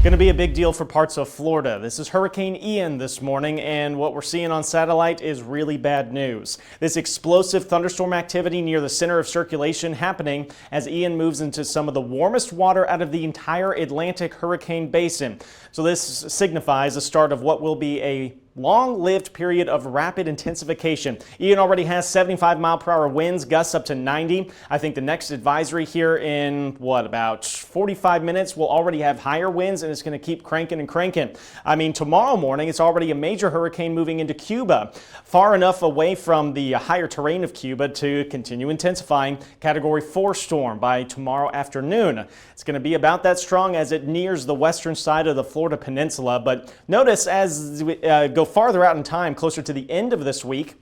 Going to be a big deal for parts of Florida. This is Hurricane Ian this morning, and what we're seeing on satellite is really bad news. This explosive thunderstorm activity near the center of circulation happening as Ian moves into some of the warmest water out of the entire Atlantic hurricane basin. So this signifies the start of what will be a long-lived period of rapid intensification. Ian already has 75-mile-per-hour winds, gusts up to 90. I think the next advisory here in, about 45 minutes, will already have higher winds, and it's going to keep cranking and cranking. I mean, tomorrow morning, it's already a major hurricane moving into Cuba, far enough away from the higher terrain of Cuba to continue intensifying. Category 4 storm by tomorrow afternoon. It's going to be about that strong as it nears the western side of the Florida Peninsula, but notice as we go farther out in time, closer to the end of this week,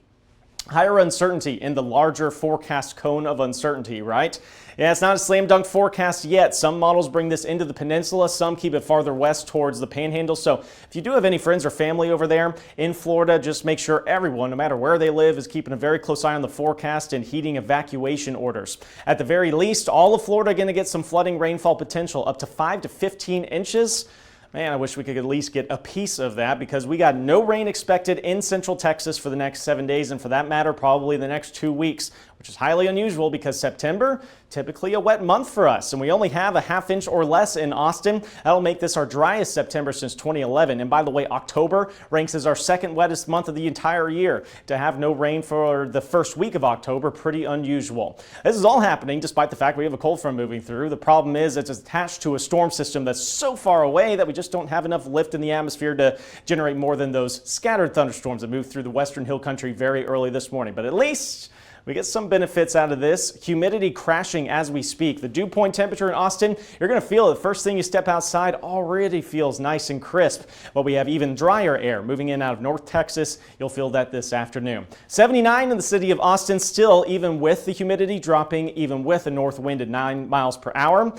higher uncertainty in the larger forecast cone of uncertainty, right? Yeah, it's not a slam dunk forecast yet. Some models bring this into the peninsula, some keep it farther west towards the Panhandle. So if you do have any friends or family over there in Florida, just make sure everyone, no matter where they live, is keeping a very close eye on the forecast and heeding evacuation orders. At the very least, all of Florida going to get some flooding rainfall potential, up to 5 to 15 inches. Man, I wish we could at least get a piece of that, because we got no rain expected in central Texas for the next 7 days, and for that matter, probably the next 2 weeks, which is highly unusual because September, typically a wet month for us, and we only have a ½ inch or less in Austin. That'll make this our driest September since 2011. And by the way, October ranks as our second wettest month of the entire year. To have no rain for the first week of October, pretty unusual. This is all happening despite the fact we have a cold front moving through. The problem is it's attached to a storm system that's so far away that we just don't have enough lift in the atmosphere to generate more than those scattered thunderstorms that moved through the western hill country very early this morning. But at least we get some benefits out of this. Humidity crashing as we speak. The dew point temperature in Austin, you're going to feel it. The first thing you step outside already feels nice and crisp. But we have even drier air moving in out of North Texas. You'll feel that this afternoon. 79 in the city of Austin still, even with the humidity dropping, even with a north wind at 9 miles per hour.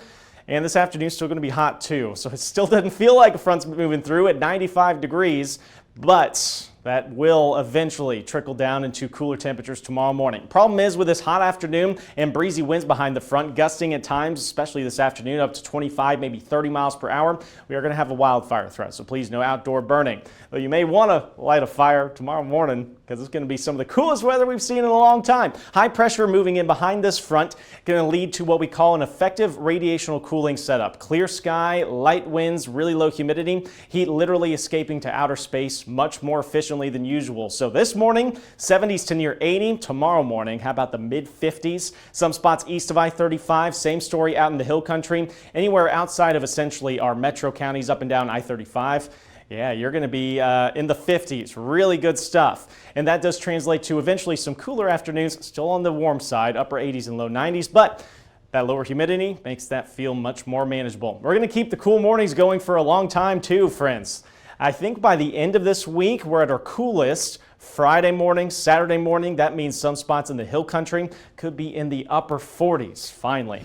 And this afternoon is still going to be hot too. So it still doesn't feel like a front's moving through at 95 degrees, but that will eventually trickle down into cooler temperatures tomorrow morning. Problem is with this hot afternoon and breezy winds behind the front, gusting at times, especially this afternoon, up to 25, maybe 30 miles per hour, we are going to have a wildfire threat. So please, no outdoor burning. Though you may want to light a fire tomorrow morning, because it's going to be some of the coolest weather we've seen in a long time. High pressure moving in behind this front, going to lead to what we call an effective radiational cooling setup. Clear sky, light winds, really low humidity, heat literally escaping to outer space much more efficiently than usual. So this morning, 70s to near 80. Tomorrow morning, how about the mid-50s? Some spots east of I-35. Same story out in the hill country. Anywhere outside of essentially our metro counties up and down I-35. Yeah, you're going to be in the 50s. Really good stuff. And that does translate to eventually some cooler afternoons, still on the warm side, upper 80s and low 90s. But that lower humidity makes that feel much more manageable. We're going to keep the cool mornings going for a long time too, friends. I think by the end of this week, we're at our coolest. Friday morning, Saturday morning, that means some spots in the hill country could be in the upper 40s, finally.